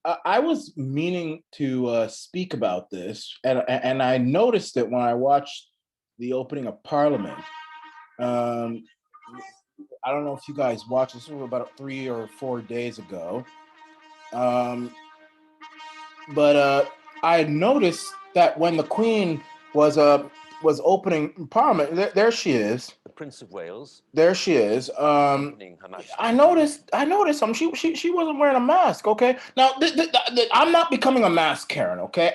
I was meaning to speak about this, and I noticed it when I watched the opening of Parliament. Um, I don't know if you guys watched this. Was about 3 or 4 days ago. Um, but I noticed that when the Queen was uh was opening Parliament, there she is. The Prince of Wales, There she is. accompanying Her I Majesty. noticed. I noticed. She wasn't wearing a mask. Okay. Now, I'm not becoming a mask Karen. Okay.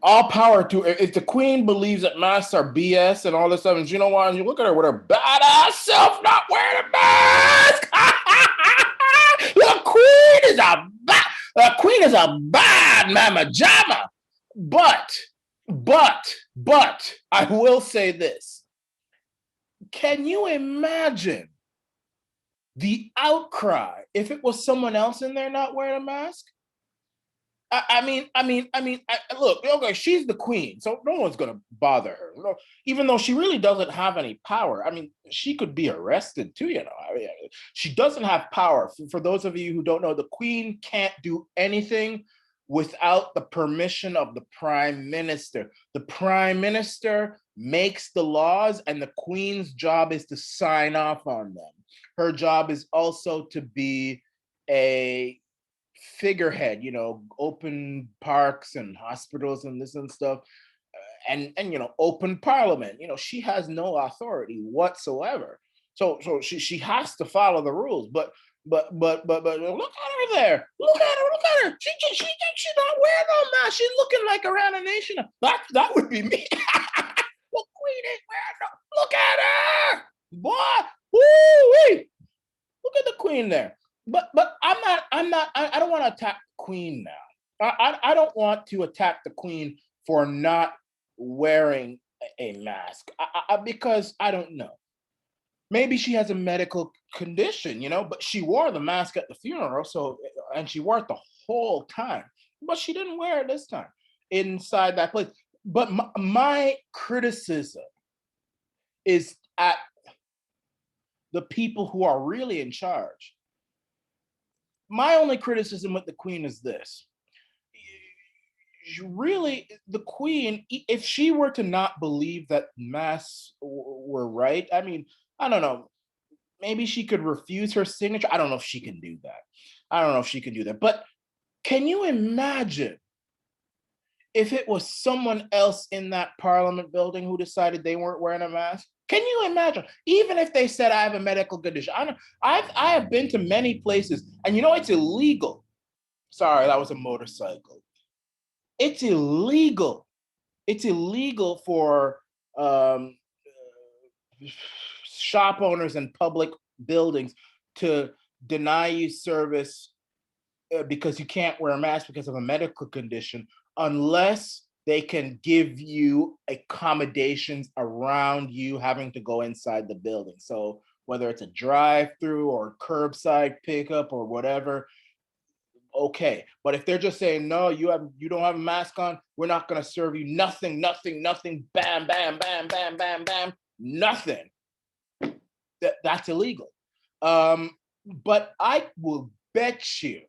All power to if the Queen believes that masks are BS and all this stuff. And you know what? And you look at her with her badass self not wearing a mask. The Queen is a the Queen is a bad mama jama. But I will say this. Can you imagine the outcry if it was someone else in there not wearing a mask? Look, okay, she's the queen, so no one's gonna bother her. No, even though she really doesn't have any power. I mean, she could be arrested too. She doesn't have power. For those of you who don't know, the queen can't do anything without the permission of the prime minister. The prime minister makes the laws, and the queen's job is to sign off on them. Her job is also to be a figurehead, open parks and hospitals and this and stuff, and open parliament. She has no authority whatsoever. So she has to follow the rules. But look at her there. Look at her. She's not wearing no mask. She's looking like Arana Nation. That would be me. Well, Queen ain't wearing no. Look at her, boy. Woo-wee. Look at the Queen there. But I don't want to attack the Queen now. I don't want to attack the Queen for not wearing a mask because I don't know. Maybe she has a medical condition, but she wore the mask at the funeral, and she wore it the whole time. But she didn't wear it this time inside that place. But my criticism is at the people who are really in charge. My only criticism with the Queen is this. Really, the Queen, if she were to not believe that masks were right, I mean, I don't know, maybe she could refuse her signature. I don't know if she can do that. But can you imagine if it was someone else in that Parliament building who decided they weren't wearing a mask? Can you imagine? Even if they said I have a medical condition, I have been to many places, and it's illegal. Sorry, that was a motorcycle. It's illegal. It's illegal for shop owners and public buildings to deny you service because you can't wear a mask because of a medical condition, unless they can give you accommodations around you having to go inside the building. So whether it's a drive-through or curbside pickup or whatever, okay. But if they're just saying no, you don't have a mask on, we're not going to serve you nothing, bam, bam, bam, bam, bam, bam, nothing. That's illegal. But I will bet you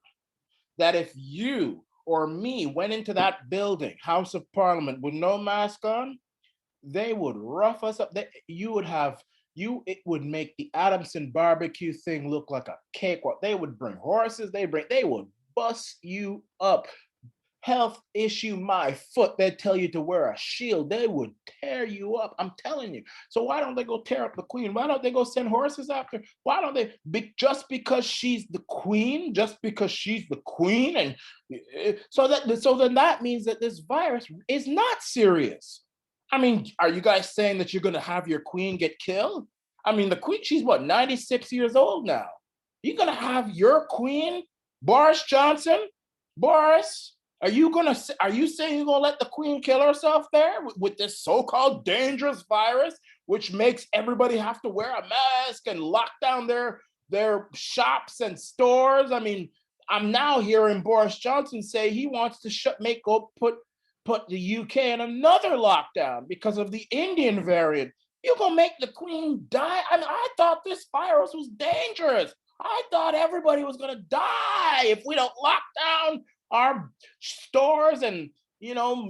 that if you or me went into that building, House of Parliament, with no mask on, they would rough us up. It would make the Adamson barbecue thing look like a cakewalk. They would bring horses. They would bust you up. Health issue, my foot. They'd tell you to wear a shield. They would tear you up. I'm telling you. So why don't they go tear up the Queen? Why don't they go send horses after? Why don't they? Just because she's the Queen, and so then that means that this virus is not serious. I mean, are you guys saying that you're going to have your Queen get killed? I mean, the Queen, she's what, 96 years old now. You're going to have your Queen, Boris Johnson? Boris, are you saying you're gonna let the Queen kill herself there with this so-called dangerous virus, which makes everybody have to wear a mask and lock down their shops and stores? I mean, I'm now hearing Boris Johnson say he wants to put the UK in another lockdown because of the Indian variant. You're gonna make the Queen die? I mean, I thought this virus was dangerous. I thought everybody was going to die if we don't lock down our stores and,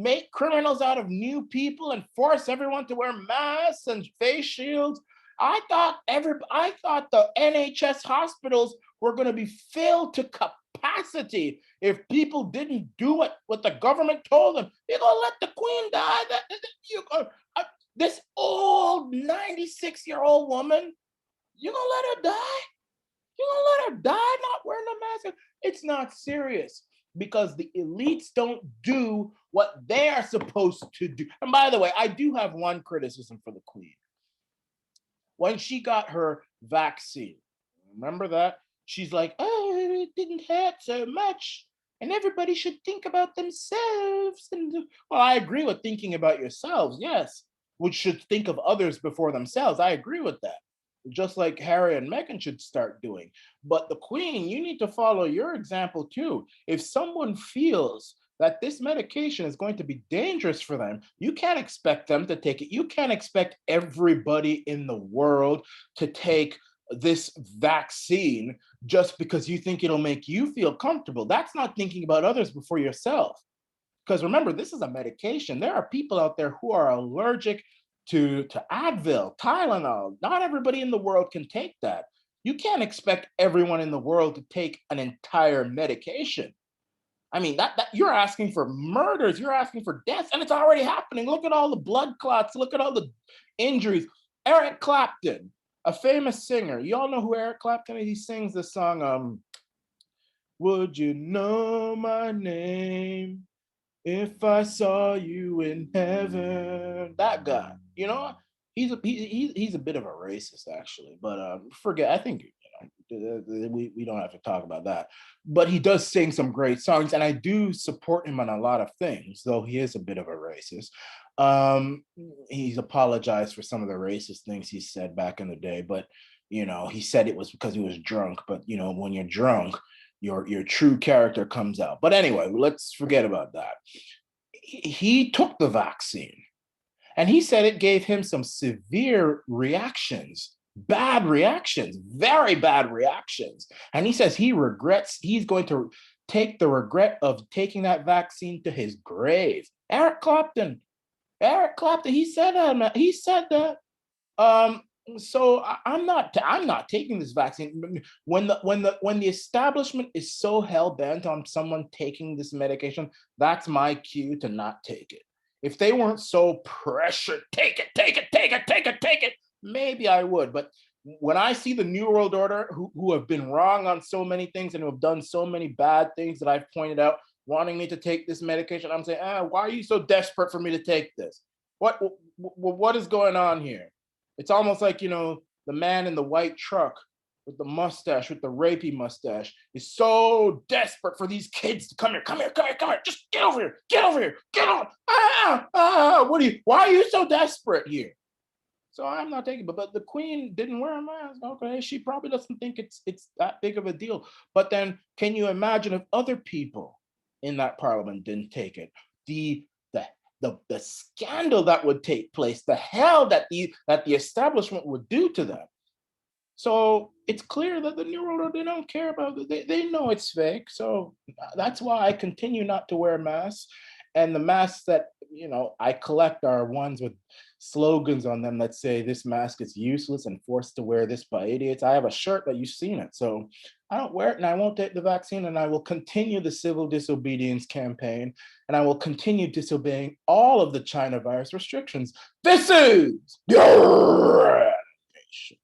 make criminals out of new people and force everyone to wear masks and face shields. I thought the NHS hospitals were going to be filled to capacity if people didn't do what the government told them. You're going to let the queen die? This old 96-year-old woman, you're going to let her die? You're going to let her die not wearing a mask? It's not serious because the elites don't do what they are supposed to do. And by the way, I do have one criticism for the queen. When she got her vaccine, remember that? She's like, oh, it didn't hurt so much. And everybody should think about themselves. And well, I agree with thinking about yourselves, yes. We should think of others before themselves. I agree with that. Just like Harry and Meghan should start doing. But the queen, you need to follow your example too. If someone feels that this medication is going to be dangerous for them, you can't expect them to take it. You can't expect everybody in the world to take this vaccine just because you think it'll make you feel comfortable. That's not thinking about others before yourself. Because remember, this is a medication. There are people out there who are allergic to Advil, Tylenol. Not everybody in the world can take that. You can't expect everyone in the world to take an entire medication. I mean, that you're asking for murders, you're asking for deaths, and it's already happening. Look at all the blood clots, look at all the injuries. Eric Clapton, a famous singer. You all know who Eric Clapton is? He sings the song, Would You Know My Name If I Saw You in Heaven? That guy, he's a bit of a racist, actually, but forget, I think, we don't have to talk about that. But he does sing some great songs, and I do support him on a lot of things, though he is a bit of a racist. He's apologized for some of the racist things he said back in the day, but he said it was because he was drunk. But when you're drunk, your true character comes out. But anyway, let's forget about that. He took the vaccine, and he said it gave him some severe reactions. Bad reactions, very bad reactions. And he says he's going to take the regret of taking that vaccine to his grave. Eric Clapton, he said that. He said that. So I'm not taking this vaccine. When the establishment is so hell bent on someone taking this medication, that's my cue to not take it. If they weren't so pressured, take it, maybe I would. But when I see the New World Order, who have been wrong on so many things and who have done so many bad things that I've pointed out, wanting me to take this medication, I'm saying, why are you so desperate for me to take this? What is going on here? It's almost like, the man in the white truck with the mustache, with the rapey mustache, is so desperate for these kids to come here, just get over here, get on. Why are you so desperate here? So I'm not taking it, but the queen didn't wear a mask. Okay, she probably doesn't think it's that big of a deal. But then, can you imagine if other people in that parliament didn't take it? The scandal that would take place, the hell that the establishment would do to them. So it's clear that the New World Order, they don't care about it. They know it's fake. So that's why I continue not to wear masks. And the masks that I collect are ones with slogans on them that say this mask is useless and forced to wear this by idiots. I have a shirt that you've seen it. So I don't wear it, and I won't take the vaccine, and I will continue the civil disobedience campaign, and I will continue disobeying all of the China virus restrictions. This is your nation.